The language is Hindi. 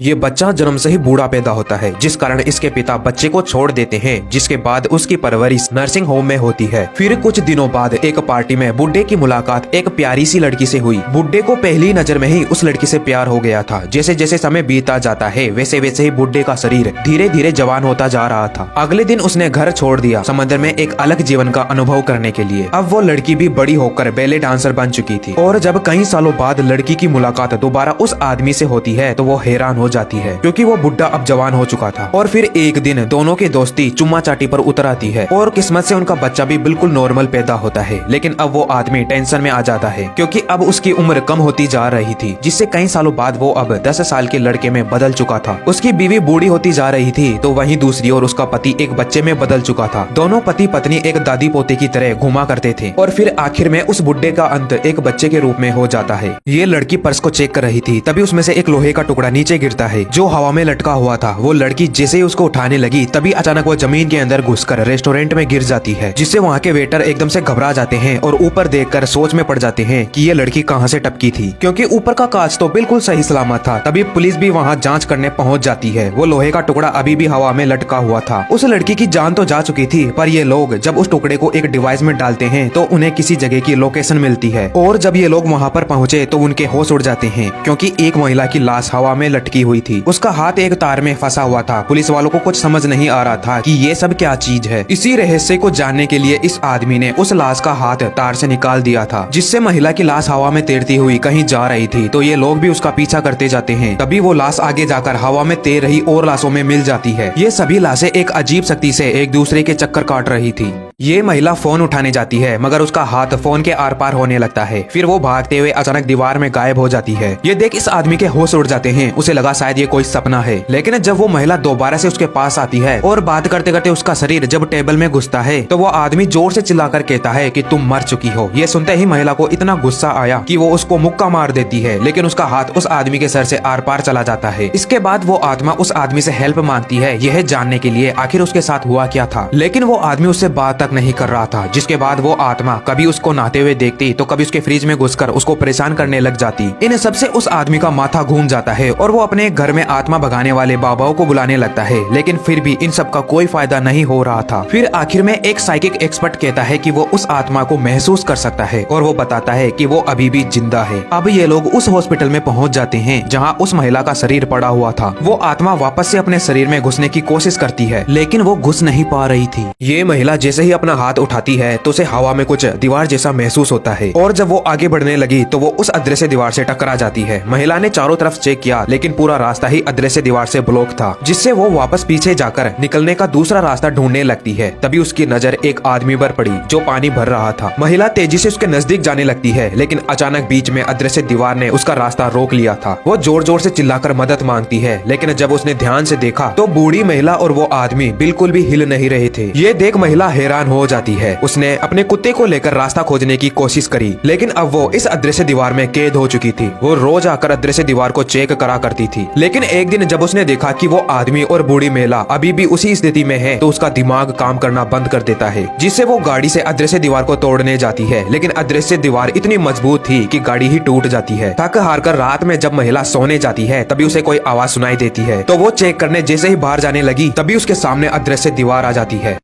ये बच्चा जन्म से ही बूढ़ा पैदा होता है, जिस कारण इसके पिता बच्चे को छोड़ देते हैं, जिसके बाद उसकी परवरिश नर्सिंग होम में होती है। फिर कुछ दिनों बाद एक पार्टी में बुड्ढे की मुलाकात एक प्यारी सी लड़की से हुई। बुड्ढे को पहली नजर में ही उस लड़की से प्यार हो गया था। जैसे जैसे समय बीतता जाता है वैसे वैसे ही बुड्ढे का शरीर धीरे धीरे जवान होता जा रहा था। अगले दिन उसने घर छोड़ दिया समंदर में एक अलग जीवन का अनुभव करने के लिए। अब वो लड़की भी बड़ी होकर बैले डांसर बन चुकी थी और जब कई सालों बाद लड़की की मुलाकात दोबारा उस आदमी से होती है तो वो हैरान हो जाती है, क्योंकि वो बुड्ढा अब जवान हो चुका था। और फिर एक दिन दोनों की दोस्ती चुम्मा चाटी पर उतर आती है और किस्मत से उनका बच्चा भी बिल्कुल नॉर्मल पैदा होता है। लेकिन अब वो आदमी टेंशन में आ जाता है, क्योंकि अब उसकी उम्र कम होती जा रही थी, जिससे कई सालों बाद वो अब 10 साल के लड़के में बदल चुका था। उसकी बीवी बूढ़ी होती जा रही थी तो वहीं दूसरी ओर उसका पति एक बच्चे में बदल चुका था। दोनों पति पत्नी एक दादी पोते की तरह घुमा करते थे और फिर आखिर में उस बुड्ढे का अंत एक बच्चे के रूप में हो जाता है। ये लड़की पर्स को चेक कर रही थी, तभी उसमें से एक लोहे का टुकड़ा नीचे गिरता है जो हवा में लटका हुआ था। वो लड़की जैसे ही उसको उठाने लगी तभी अचानक वो जमीन के अंदर घुसकर रेस्टोरेंट में गिर जाती है, जिससे वहाँ के वेटर एकदम से घबरा जाते हैं और ऊपर देखकर सोच में पड़ जाते हैं कि ये लड़की कहाँ से टपकी थी, क्योंकि ऊपर का कांच तो बिल्कुल सही सलामत था। तभी पुलिस भी वहाँ जांच करने पहुँच जाती है। वो लोहे का टुकड़ा अभी भी हवा में लटका हुआ था। उस लड़की की जान तो जा चुकी थी, पर ये लोग जब उस टुकड़े को एक डिवाइस में डालते हैं तो उन्हें किसी जगह की लोकेशन मिलती है। और जब ये लोग वहाँ पर पहुँचे तो उनके होश उड़ जाते हैं, क्योंकि एक महिला की लाश हवा में लटकी हुई थी। उसका हाथ एक तार में फंसा हुआ था। पुलिस वालों को कुछ समझ नहीं आ रहा था कि ये सब क्या चीज है। इसी रहस्य को जानने के लिए इस आदमी ने उस लाश का हाथ तार से निकाल दिया था, जिससे महिला की लाश हवा में तैरती हुई कहीं जा रही थी। तो ये लोग भी उसका पीछा करते जाते हैं। तभी वो लाश आगे जाकर हवा में तैर रही और लाशों में मिल जाती है। ये सभी लाशें एक अजीब शक्ति से एक दूसरे के चक्कर काट रही थी। ये महिला फोन उठाने जाती है, मगर उसका हाथ फोन के आर पार होने लगता है। फिर वो भागते हुए अचानक दीवार में गायब हो जाती है। ये देख इस आदमी के होश उड़ जाते हैं। उसे लगा शायद ये कोई सपना है। लेकिन जब वो महिला दोबारा से उसके पास आती है और बात करते करते उसका शरीर जब टेबल में घुसता है तो वो आदमी जोर से चिल्लाकर कहता है कि तुम मर चुकी हो। ये सुनते ही महिला को इतना गुस्सा आया कि वो उसको मुक्का मार देती है, लेकिन उसका हाथ उस आदमी के सर से आर पार चला जाता है। इसके बाद वो आत्मा उस आदमी से हेल्प मांगती है, यह जानने के लिए आखिर उसके साथ हुआ क्या था। लेकिन वो आदमी उससे बात तक नहीं कर रहा था। जिसके बाद वो आत्मा कभी उसको नहाते हुए देखती तो कभी उसके फ्रिज में घुसकर उसको परेशान करने लग जाती। इन सबसे उस आदमी का माथा घूम जाता है और वो अपने घर में आत्मा भगाने वाले बाबाओं को बुलाने लगता है। लेकिन फिर भी इन सब का कोई फायदा नहीं हो रहा था। फिर आखिर में एक साइकिक एक्सपर्ट कहता है कि वो उस आत्मा को महसूस कर सकता है और वो बताता है कि वो अभी भी जिंदा है। अब ये लोग उस हॉस्पिटल में पहुंच जाते हैं जहां उस महिला का शरीर पड़ा हुआ था। वो आत्मा वापस से अपने शरीर में घुसने की कोशिश करती है, लेकिन वो घुस नहीं पा रही थी। ये महिला जैसे ही अपना हाथ उठाती है तो उसे हवा में कुछ दीवार जैसा महसूस होता है और जब वो आगे बढ़ने लगी तो वो उस अदृश्य दीवार से टकरा जाती है। महिला ने चारों तरफ चेक किया, लेकिन पूरा रास्ता ही अदृश्य दीवार से ब्लॉक था, जिससे वो वापस पीछे जाकर निकलने का दूसरा रास्ता ढूंढने लगती है। तभी उसकी नजर एक आदमी पर पड़ी जो पानी भर रहा था। महिला तेजी से उसके नजदीक जाने लगती है, लेकिन अचानक बीच में अदृश्य दीवार ने उसका रास्ता रोक लिया था। वो जोर जोर से चिल्लाकर मदद मांगती है, लेकिन जब उसने ध्यान से देखा तो बूढ़ी महिला और वो आदमी बिल्कुल भी हिल नहीं रहे थे। ये देख महिला हैरान हो जाती है। उसने अपने कुत्ते को लेकर रास्ता खोजने की कोशिश करी, लेकिन अब वो इस अदृश्य दीवार में कैद हो चुकी थी। वो रोज आकर अदृश्य दीवार को चेक करा करती थी, लेकिन एक दिन जब उसने देखा कि वो आदमी और बूढ़ी महिला अभी भी उसी स्थिति में है तो उसका दिमाग काम करना बंद कर देता है, जिससे वो गाड़ी से अदृश्य दीवार को तोड़ने जाती है। लेकिन अदृश्य दीवार इतनी मजबूत थी कि गाड़ी ही टूट जाती है। थक हार कर रात में जब महिला सोने जाती है तभी उसे कोई आवाज सुनाई देती है। तो वो चेक करने जैसे ही बाहर जाने लगी तभी उसके सामने अदृश्य दीवार आ जाती है।